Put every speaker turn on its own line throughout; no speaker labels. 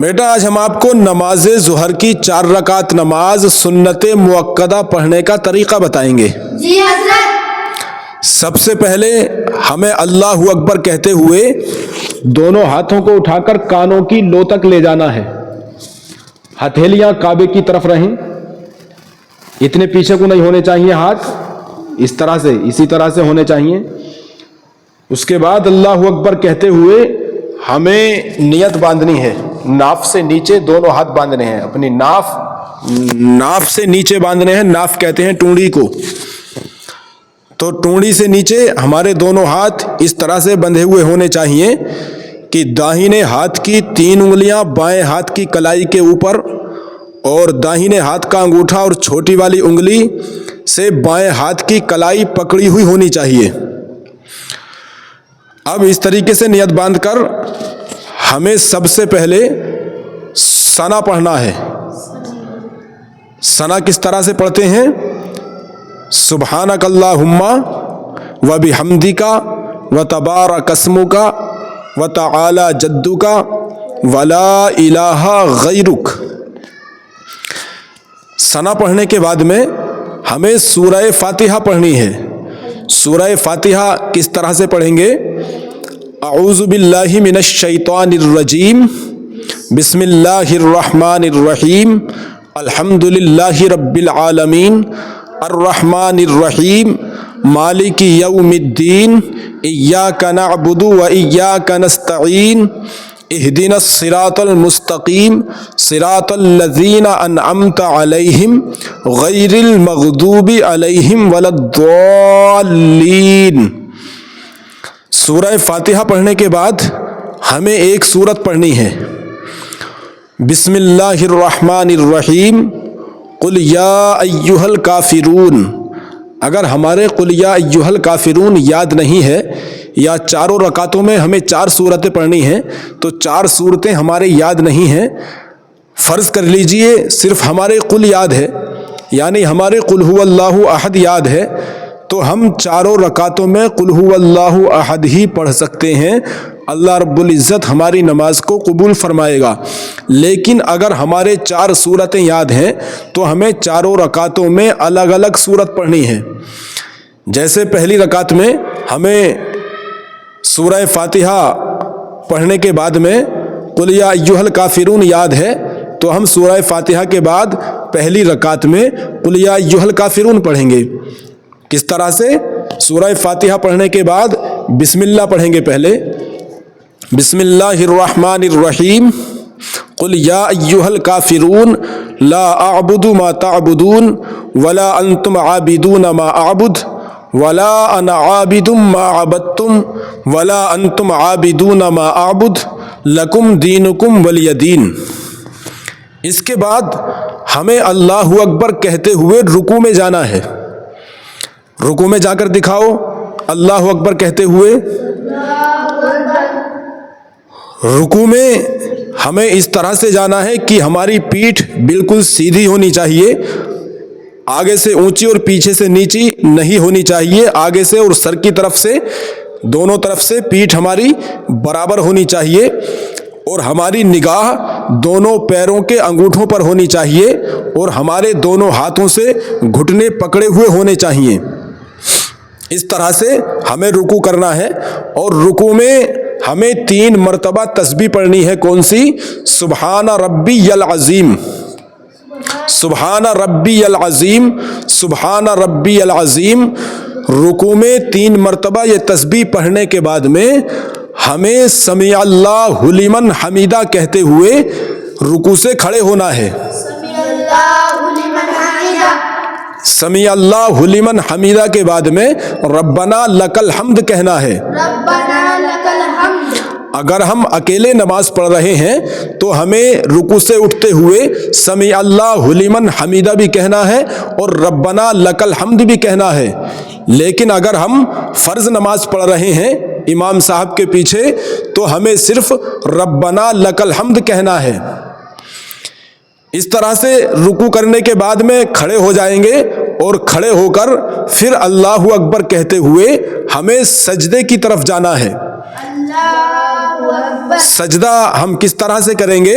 بیٹا آج ہم آپ کو نماز ظہر کی 4 رکعت نماز سنت مؤکدہ پڑھنے کا طریقہ بتائیں گے۔
جی حضرت۔
سب سے پہلے ہمیں اللہ اکبر کہتے ہوئے دونوں ہاتھوں کو اٹھا کر کانوں کی لو تک لے جانا ہے، ہتھیلیاں کعبے کی طرف رہیں، اتنے پیچھے کو نہیں ہونے چاہیے، ہاتھ اس طرح سے اسی طرح سے ہونے چاہیے۔ اس کے بعد اللہ اکبر کہتے ہوئے ہمیں نیت باندھنی ہے، ناف سے نیچے دونوں ہاتھ باندھنے ہیں، اپنی ناف سے نیچے باندھنے ہیں، ناف کہتے ہیں ٹونڈی کو، تو ٹونڈی سے نیچے ہمارے دونوں ہاتھ اس طرح سے بندھے ہوئے ہونے چاہیے کہ داہنے ہاتھ کی 3 انگلیاں بائیں ہاتھ کی کلائی کے اوپر اور داہنے ہاتھ کا انگوٹھا اور چھوٹی والی انگلی سے بائیں ہاتھ کی کلائی پکڑی ہوئی ہونی چاہیے۔ اب اس طریقے سے نیت باندھ کر ہمیں سب سے پہلے ثنا پڑھنا ہے۔ ثنا کس طرح سے پڑھتے ہیں؟ سبحانک اللہم و بحمدک و تبارک اسمک و تعالی جدک و لا الہ غیرک۔ ثنا پڑھنے کے بعد میں ہمیں سورہ فاتحہ پڑھنی ہے۔ سورہ فاتحہ کس طرح سے پڑھیں گے؟ اعوذ باللہ من الشیطان الرجیم، بسم اللہ الرحمن الرحیم، الحمد للہ رب العالمین، الرحمن الرحیم، مالک یوم الدین، ایاک نعبد و ایاک نستعین، اہدنا الصراط المستقیم، صراط الذین انعمت علیہم غیر المغضوب علیہم ولا الضالین۔ سورہ فاتحہ پڑھنے کے بعد ہمیں ایک سورت پڑھنی ہے، بسم اللہ الرحمن الرحیم، قل یا ایہا الکافرون۔ اگر ہمارے قل یا ایہا الکافرون یاد نہیں ہے یا چاروں رکعتوں میں ہمیں 4 سورتیں پڑھنی ہیں تو 4 سورتیں ہمارے یاد نہیں ہیں، فرض کر لیجئے صرف ہمارے قل یاد ہے، یعنی ہمارے قل هو اللہ احد یاد ہے، تو ہم 4 رکعتوں میں قل هو اللہ احد ہی پڑھ سکتے ہیں، اللہ رب العزت ہماری نماز کو قبول فرمائے گا۔ لیکن اگر ہمارے 4 سورتیں یاد ہیں تو ہمیں 4 رکعتوں میں الگ الگ سورت پڑھنی ہے۔ جیسے پہلی رکعت میں ہمیں سورہ فاتحہ پڑھنے کے بعد میں قل یا ایہا الکافرون یاد ہے تو ہم سورہ فاتحہ کے بعد پہلی رکعت میں قل یا ایہا الکافرون پڑھیں گے۔ کس طرح سے؟ سورہ فاتحہ پڑھنے کے بعد بسم اللہ پڑھیں گے پہلے، بسم اللہ الرحمن الرحیم، قل یا ایہا الکافرون لا اعبد ما تعبدون ولا انتم عابدون ما اعبد ولا انا عابد ما عبدتم ولا انتم عابدون ما اعبد لکم دینکم ولی دین۔ اس کے بعد ہمیں اللہ اکبر کہتے ہوئے رکوع میں جانا ہے۔ رکوع میں جا کر دکھاؤ اللہ اکبر کہتے ہوئے۔ رکوع میں ہمیں اس طرح سے جانا ہے کہ ہماری پیٹھ بالکل سیدھی ہونی چاہیے، آگے سے اونچی اور پیچھے سے نیچی نہیں ہونی چاہیے، آگے سے اور سر کی طرف سے دونوں طرف سے پیٹھ ہماری برابر ہونی چاہیے، اور ہماری نگاہ دونوں پیروں کے انگوٹھوں پر ہونی چاہیے، اور ہمارے دونوں ہاتھوں سے گھٹنے پکڑے ہوئے ہونے چاہیے۔ اس طرح سے ہمیں رکوع کرنا ہے، اور رکوع میں ہمیں 3 مرتبہ تسبیح پڑھنی ہے۔ کون سی؟ سبحان ربی العظیم، سبحان ربی العظیم، سبحان ربی العظیم۔ رکوع میں 3 مرتبہ یہ تسبیح پڑھنے کے بعد میں ہمیں سمیع اللہ لمن حمیدہ کہتے ہوئے رکوع سے کھڑے ہونا ہے۔ سمیع اللہ لمن حمیدہ کے بعد میں ربنا لک الحمد کہنا ہے۔
ربنا لک الحمد۔
اگر ہم اکیلے نماز پڑھ رہے ہیں تو ہمیں رکوع سے اٹھتے ہوئے سمیع اللہ لمن حمیدہ بھی کہنا ہے اور ربنا لک الحمد بھی کہنا ہے۔ لیکن اگر ہم فرض نماز پڑھ رہے ہیں امام صاحب کے پیچھے تو ہمیں صرف ربنا لک الحمد کہنا ہے۔ اس طرح سے رکوع کرنے کے بعد میں کھڑے ہو جائیں گے، اور کھڑے ہو کر پھر اللہ اکبر کہتے ہوئے ہمیں سجدے کی طرف جانا ہے۔ سجدہ ہم کس طرح سے کریں گے؟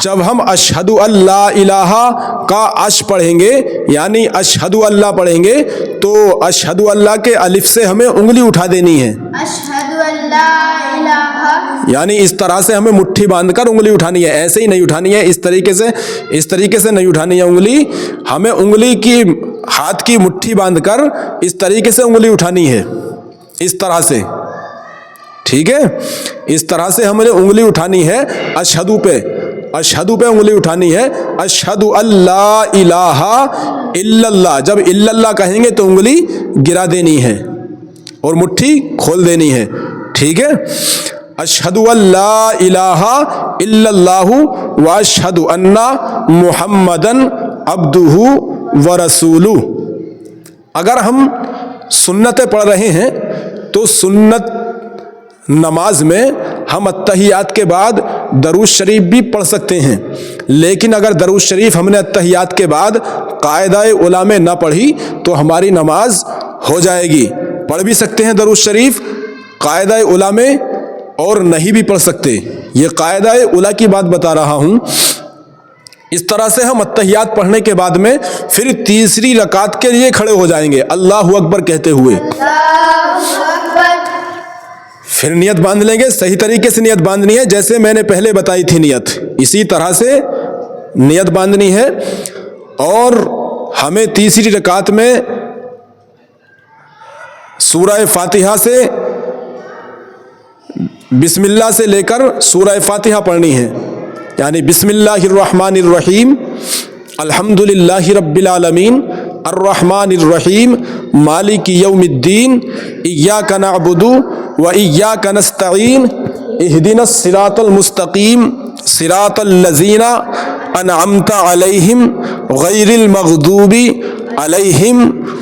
جب ہم اشہدو اللہ الہ کا اش پڑھیں گے یعنی اشہدو اللہ پڑھیں گے تو اشہدو اللہ کے الف سے ہمیں انگلی اٹھا دینی ہے،
أشهد أن لا إله
یعنی اس طرح سے ہمیں مٹھی باندھ کر انگلی اٹھانی ہے، ایسے ہی نہیں اٹھانی ہے، اس طریقے سے نہیں اٹھانی ہے انگلی، ہمیں انگلی کی ہاتھ کی مٹھی باندھ کر اس طریقے سے انگلی اٹھانی ہے، اس طرح سے، ٹھیک ہے، اس طرح سے ہمیں انگلی اٹھانی ہے اشہدو پہ انگلی اٹھانی ہے، اشہدو اللہ الہ الا اللہ، جب الا اللہ کہیں گے تو انگلی گرا دینی ہے اور مٹھی کھول دینی ہے، ٹھیک ہے، اشہدو اللہ الہ الا اللہ واشہد ان محمدن عبدہ ورسولہ۔ اگر ہم سنتیں پڑھ رہے ہیں تو سنت نماز میں ہم اتحیات کے بعد درود شریف بھی پڑھ سکتے ہیں، لیکن اگر درود شریف ہم نے اتحیات کے بعد قاعدہ اولیٰ میں نہ پڑھی تو ہماری نماز ہو جائے گی۔ پڑھ بھی سکتے ہیں درود شریف قاعدہ اولیٰ میں اور نہیں بھی پڑھ سکتے، یہ قاعدہ اولیٰ کی بات بتا رہا ہوں۔ اس طرح سے ہم اتحیات پڑھنے کے بعد میں پھر تیسری رکعت کے لیے کھڑے ہو جائیں گے اللہ اکبر کہتے ہوئے، پھر نیت باندھ لیں گے، صحیح طریقے سے نیت باندھنی ہے جیسے میں نے پہلے بتائی تھی نیت، اسی طرح سے نیت باندھنی ہے، اور ہمیں تیسری رکعت میں سورہ فاتحہ سے بسم اللہ سے لے کر سورہ فاتحہ پڑھنی ہے، یعنی بسم اللہ الرحمن الرحیم الحمد للہ رب العالمین الرحمن الرحیم مالک یوم الدین ایاک نعبد و ایاک نستعین اہدنا الصراط المستقیم صراط الذین انعمت علیہم غیر المغضوب علیہم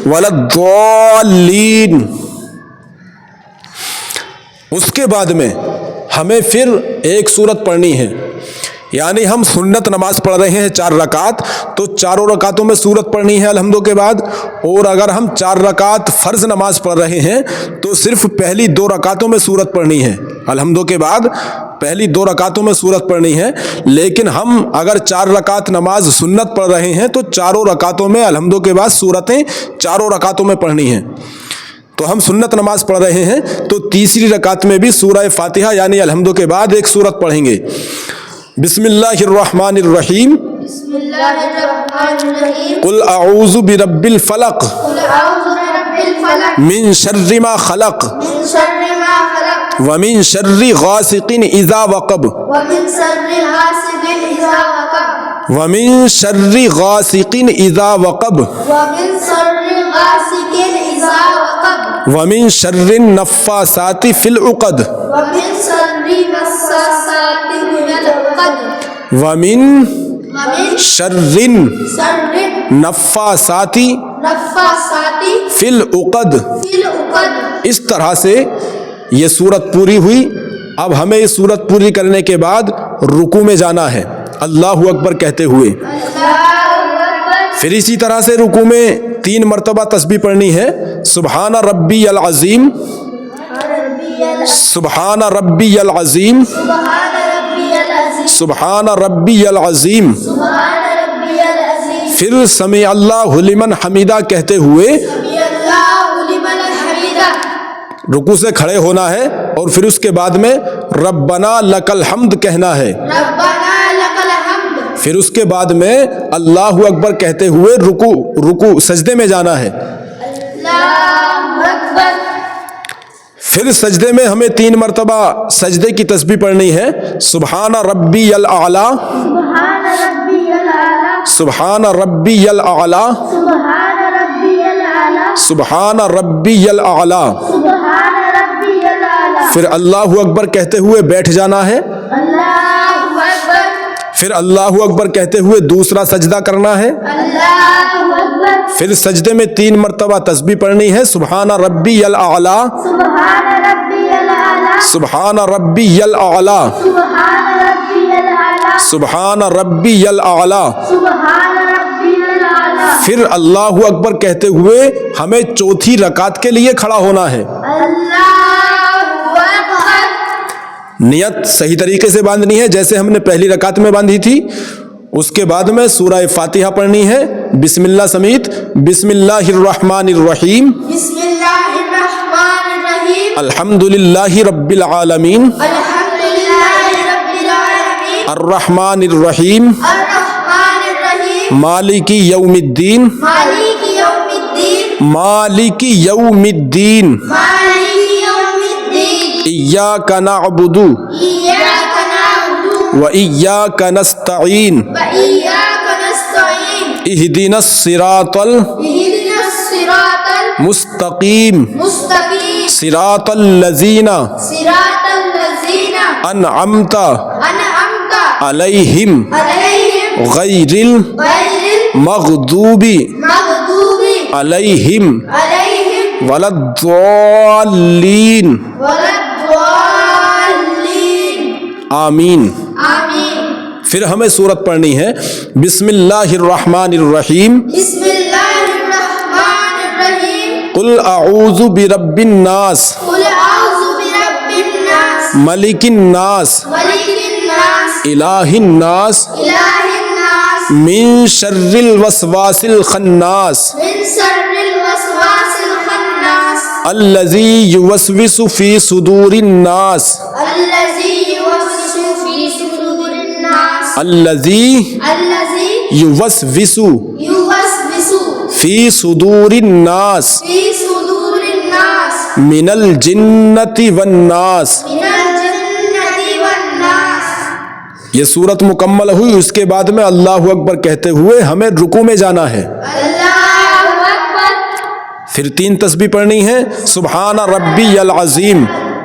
ولا الضالین۔ اس کے بعد میں ہمیں پھر ایک سورت پڑھنی ہے، یعنی ہم سنت نماز پڑھ رہے ہیں 4 رکعت تو چاروں رکعتوں میں سورت پڑھنی ہے الحمدو کے بعد، اور اگر ہم 4 رکعت فرض نماز پڑھ رہے ہیں تو صرف پہلی 2 رکعتوں میں سورت پڑھنی ہے الحمدو کے بعد، پہلی 2 رکعتوں میں سورت پڑھنی ہے، لیکن ہم اگر 4 رکعت نماز سنت پڑھ رہے ہیں تو چاروں رکعتوں میں الحمدو کے بعد سورتیں چاروں رکعتوں میں پڑھنی ہیں۔ تو ہم سنت نماز پڑھ رہے ہیں تو تیسری رکعت میں بھی سورہ فاتحہ یعنی الحمدو کے بعد ایک سورت پڑھیں گے، بسم اللہ الرحمن الرحیم
بسم اللہ الرحمن الرحیم
قل اعوذ برب الفلق
قل اعوذ برب الفلق
من شر ما خلق
من شر ما خلق
ومن شر غاسق اذا وقب
ومن شر حاسد اذا وقب
ومن شر غاسق اذا وقب
ومن شر غاسق اذا وقب
ومن شر النفاثات في العقد
ومن شر النفاثات في العقد
ومن
ومن
شر
شر
النفاثات
النفاثات
في العقد۔
في العقد۔
اس طرح سے یہ سورت پوری ہوئی۔ اب ہمیں یہ سورت پوری کرنے کے بعد رکوع میں جانا ہے اللہ اکبر کہتے ہوئے، پھر اسی طرح سے رکوع میں 3 مرتبہ تسبیح پڑھنی ہے، سبحان ربی العظیم سبحان ربی العظیم
سبحان ربی العظیم
سبحان ربی العظیم،
سبحان ربی العظیم
پھر سمع اللہ لمن حمیدہ کہتے ہوئے
سمی اللہ لمن حمیدہ،
رکوع سے کھڑے ہونا ہے، اور پھر اس کے بعد میں ربنا لک الحمد کہنا ہے،
ربنا لک الحمد،
پھر اس کے بعد میں اللہ اکبر کہتے ہوئے رکوع سجدے میں جانا ہے،
اللہ اکبر،
پھر سجدے میں ہمیں 3 مرتبہ سجدے کی تسبیح پڑھنی ہے، سبحان ربی الاعلی
سبحان ربی العلی
سبحان ربی الاعلی
سبحان ربی العلی
سبحان ربی الاعلی،
سبحان ربی العلی،
پھر اللہ اکبر کہتے ہوئے بیٹھ جانا ہے،
اللہ اکبر،
پھر اللہ اکبر کہتے ہوئے دوسرا سجدہ کرنا ہے،
اللہ اکبر،
پھر سجدے میں 3 مرتبہ تسبیح پڑھنی ہے، سبحان ربی الاعلی
سبحان ربی العلی
سبحان ربی الاعلی
سبحان ربی العلی
سبحان ربی الاعلی،
سبحان ربی العلی،
پھر اللہ اکبر کہتے ہوئے ہمیں چوتھی رکعت کے لیے کھڑا ہونا ہے،
اللہ اکبر،
نیت صحیح طریقے سے باندھنی ہے جیسے ہم نے پہلی رکعت میں باندھی تھی. اس کے بعد میں سورہ فاتحہ پڑھنی ہے بسم اللہ سمیت. بسم اللہ الرحمن الرحیم.
بسم اللہ الرحمن الرحیم.
الحمد للہ رب العالمین.
الحمد للہ رب العالمین.
الرحمن الرحیم.
الرحمن الرحیم.
مالک یوم الدین.
مالک یوم الدین.
مالک یوم الدین.
مالک یوم الدین.
ایاک نعبد
ایاک نعبد
وإياك نستعين
وإياک نستعین.
اهدنا الصراط
اهدنا الصراط
المستقيم
المستقیم.
صراط الذين
صراط الذین
أنعمت
انعمت
عليهم
علیہم
غير
غیر
المغضوب
المغضوب
عليهم
علیہم
ولا الضالين
ولا الضالین.
آمین.
آمین.
پھر ہمیں سورت پڑھنی ہے بسم اللہ الرحمن الرحیم.
بسم اللہ الرحمن الرحیم.
قل اعوذ برب الناس
قل اعوذ برب الناس
ملک الناس
ملک الناس
الہ الناس
الہ الناس
من شر الوسواس الخناس
من شر الوسواس الخناس
الذی یوسوس فی صدور الناس
الذی یوسوس فی صدور الناس
الذی
الذی
یوسوس
یوسوس
فی صدور الناس
فی صدور الناس
من الجنۃ والناس.
من الجنۃ والناس.
یہ سورت مکمل ہوئی. اس کے بعد میں اللہ اکبر کہتے ہوئے ہمیں رکوع میں جانا ہے.
اللہ اکبر.
پھر 3 تسبیح پڑھنی ہے سبحان ربی العظیم.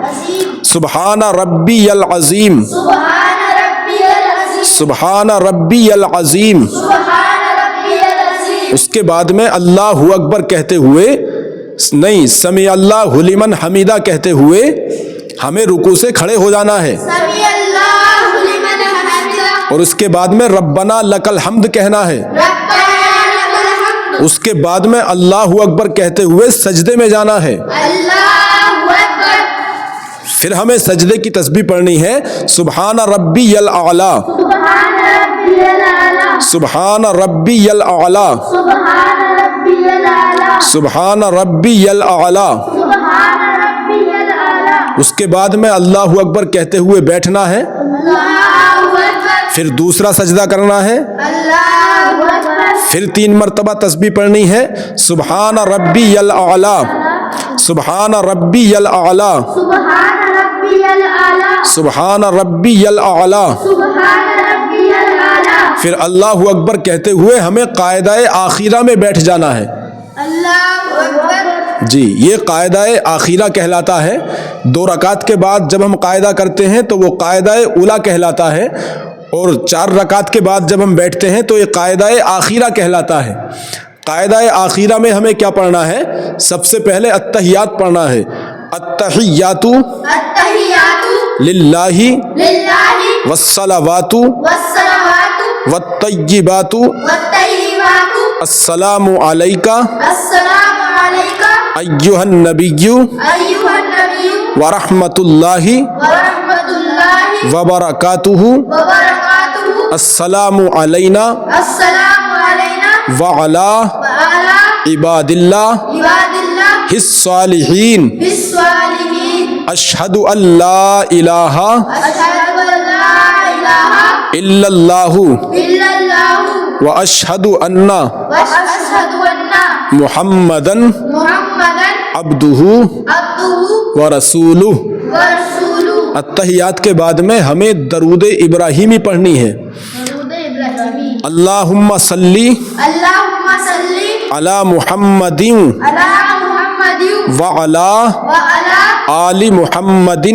عظیم.
سبحان ربی العظیم.
سبحان ربی العظیم.
سبحان ربی العظیم.
سبحان ربی العظیم.
اس کے بعد میں اللہ اکبر کہتے ہوئے نہیں سمیع اللہ لمن حمیدہ کہتے ہوئے ہمیں رکوع سے کھڑے ہو جانا ہے.
سمیع اللہ لمن حمدہ.
اور اس کے بعد میں ربنا لک الحمد کہنا ہے.
ربنا لک الحمد.
اس کے بعد میں اللہ اکبر کہتے ہوئے سجدے میں جانا ہے.
اللہ اکبر.
پھر ہمیں سجدے کی تسبیح پڑھنی ہے سبحان ربی الاعلی.
سبحان ربی العلی.
سبحان ربی الاعلی.
سبحان ربی العلی.
سبحان ربی الاعلی.
سبحان ربی العلی.
اس کے بعد میں اللہ اکبر کہتے ہوئے بیٹھنا ہے.
اللہ اکبر.
پھر دوسرا سجدہ کرنا ہے.
اللہ اکبر.
پھر 3 مرتبہ تسبیح پڑھنی ہے سبحان ربی الاعلی. سبحان ربی الاعلی.
سبحان ربی العلی.
سبحان ربی الاعلی.
سبحان ربی العلی.
پھر اللہ اکبر کہتے ہوئے ہمیں قاعدہ آخیرہ میں بیٹھ جانا ہے.
اللہ اکبر.
جی یہ قاعدہ آخیرہ کہلاتا ہے. 2 رکعت کے بعد جب ہم قاعدہ کرتے ہیں تو وہ قاعدہ اولا کہلاتا ہے. اور 4 رکعت کے بعد جب ہم بیٹھتے ہیں تو یہ قاعدہ آخیرہ کہلاتا ہے. قاعدہ آخیرہ میں ہمیں کیا پڑھنا ہے؟ سب سے پہلے التحیات پڑھنا ہے. التحیات
التحیات
للہ
للہ
والصلوات
والصلوات
والطیبات
والطیبات.
السلام علیک
السلام علیک
ایھا النبی
ایھا النبی
ورحمۃ اللہ
ورحمۃ اللہ
وبرکاتہ.
وبرکاتہ.
السلام علینا
السلام علینا
وعلی
وعلی
عباد اللہ
عباد اللہ
الصالحین.
الصالحین.
اشہد ان لا الہ
اشہد ان لا الہ
الا اللہ
الا اللہ
واشہد ان
واشہد ان
محمدا
محمدا
عبدہ
عبدہ
ورسولہ.
ورسولہ.
التحیات کے بعد میں ہمیں درود ابراہیمی پڑھنی ہے.
درود ابراہیمی.
اللہم صلی
اللہم صلی
علی محمد
علی محمد
وعلی
وعلی
آل محمد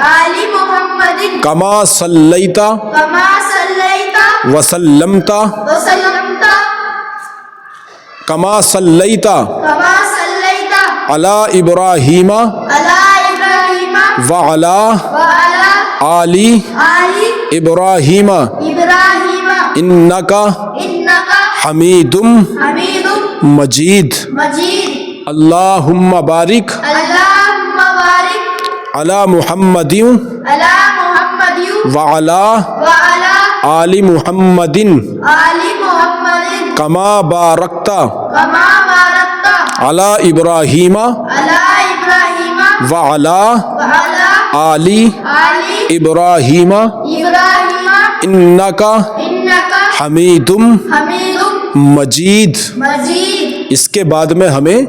آل محمد
کما صلیت
کما صلیت
وسلمت
وسلمت
کما صلیت
کما صلیت
علی ابراہیم
علی ابراہیم
وعلی
وعلی
آل
آل
ابراہیم
ابراہیم
انک
انک
حمید
حمید
مجید.
مجید.
اللہم بارک
اللہم بارک
علی محمد
علی محمد
وعلا
وعلى
آل محمد
آل محمد
کما بارکت
كما باركت
علی ابراہیم
على إبراهيم
وعلا
وعلى
آل
آل
ابراہیم
إبراهيم
انک
إنك
حمید
حميد
مجید۔
مجيد۔
اس کے بعد میں ہمیں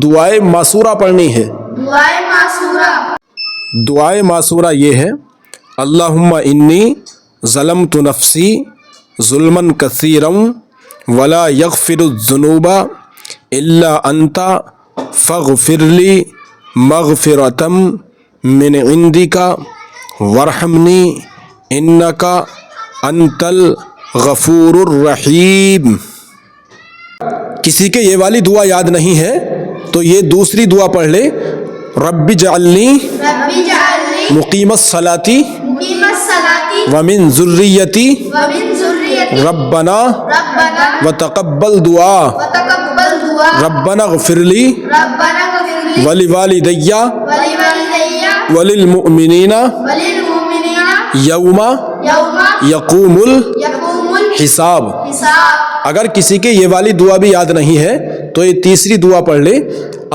دعائے معصورہ پڑھنی ہے۔
دعائے معصورہ۔
دعائے معصورہ یہ ہے: اللہم انی ظلمت نفسی ظلما کثیرا ولا یغفر الذنوب الا انت فاغفر لی مغفرۃ من عندک وارحمنی انک انت الغفور الرحیم۔ کسی کے یہ والی دعا یاد نہیں ہے تو یہ دوسری دعا پڑھ لے: رب اجعلنی
رب اجعلنی
مقیم الصلاۃ
مقیم الصلاۃ
ومن ذریتی
ومن ذریتی
ربنا
ربنا
وتقبل دعا
وتقبل دعاء
ربنا اغفر لی
ربنا اغفر لي
ولوالدی
ولوالدي
وللمؤمنین
وللمؤمنين
یوم
يوم
یقوم
يقوم
الحساب۔
الحساب۔
اگر کسی کے یہ والی دعا بھی یاد نہیں ہے تو یہ تیسری دعا پڑھ لے: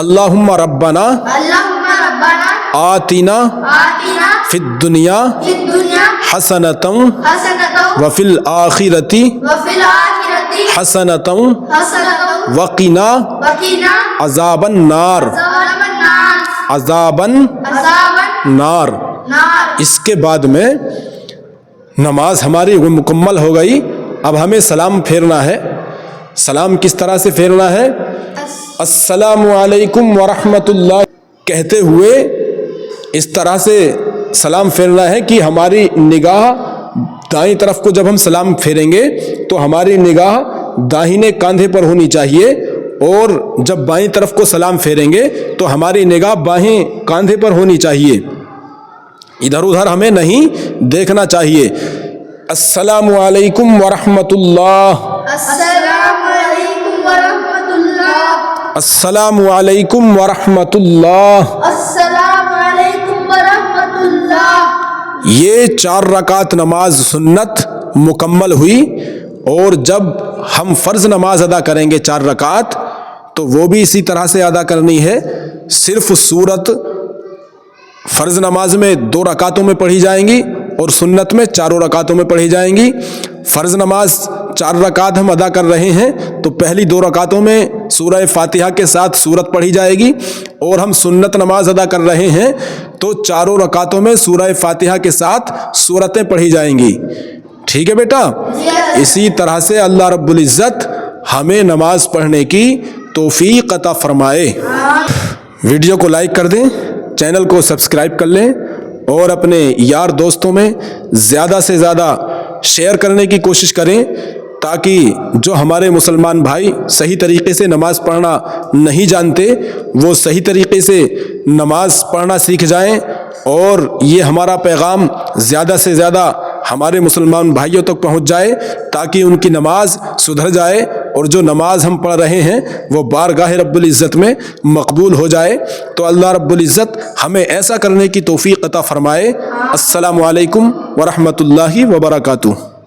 اللہم ربنا
اللهم ربنا
آتنا
آتنا
فی الدنیا
في الدنيا
حسنۃ
حسنة
وفی الآخرۃ
وفي الآخرة
حسنۃ
حسنة
وقنا
وقنا
عذاب النار
عذاب النار
عذاب
عذاب
النار۔
النار۔
اس کے بعد میں نماز ہماری مکمل ہو گئی۔ اب ہمیں سلام پھیرنا ہے۔ سلام کس طرح سے پھیرنا ہے؟ السلام علیکم ورحمۃ اللہ کہتے ہوئے اس طرح سے سلام پھیرنا ہے کہ ہماری نگاہ دائیں طرف کو جب ہم سلام پھیریں گے تو ہماری نگاہ داہنے کاندھے پر ہونی چاہیے، اور جب بائیں طرف کو سلام پھیریں گے تو ہماری نگاہ بائیں کاندھے پر ہونی چاہیے، ادھر ادھر ہمیں نہیں دیکھنا چاہیے۔ السلام علیکم ورحمۃ اللہ،
السلام علیکم ورحمۃ اللہ،
السلام علیکم ورحمۃ اللہ۔
السلام علیکم ورحمۃ اللہ۔
یہ 4 رکعت نماز سنت مکمل ہوئی، اور جب ہم فرض نماز ادا کریں گے 4 رکعت تو وہ بھی اسی طرح سے ادا کرنی ہے۔ صرف سورت فرض نماز میں 2 رکعتوں میں پڑھی جائیں گی اور سنت میں 4 رکعتوں میں پڑھی جائیں گی۔ فرض نماز 4 رکعت ہم ادا کر رہے ہیں تو پہلی 2 رکعتوں میں سورہ فاتحہ کے ساتھ سورت پڑھی جائے گی، اور ہم سنت نماز ادا کر رہے ہیں تو 4 رکعتوں میں سورہ فاتحہ کے ساتھ سورتیں پڑھی جائیں گی۔ ٹھیک ہے بیٹا؟ اسی طرح سے اللہ رب العزت ہمیں نماز پڑھنے کی توفیق عطا فرمائے۔ ویڈیو کو لائک کر دیں، چینل کو سبسکرائب کر لیں، اور اپنے یار دوستوں میں زیادہ سے زیادہ شیئر کرنے کی کوشش کریں تاکہ جو ہمارے مسلمان بھائی صحیح طریقے سے نماز پڑھنا نہیں جانتے وہ صحیح طریقے سے نماز پڑھنا سیکھ جائیں، اور یہ ہمارا پیغام زیادہ سے زیادہ ہمارے مسلمان بھائیوں تک پہنچ جائے تاکہ ان کی نماز سدھر جائے، اور جو نماز ہم پڑھ رہے ہیں وہ بارگاہ رب العزت میں مقبول ہو جائے۔ تو اللہ رب العزت ہمیں ایسا کرنے کی توفیق عطا فرمائے۔ السلام علیکم ورحمۃ اللہ وبرکاتہ۔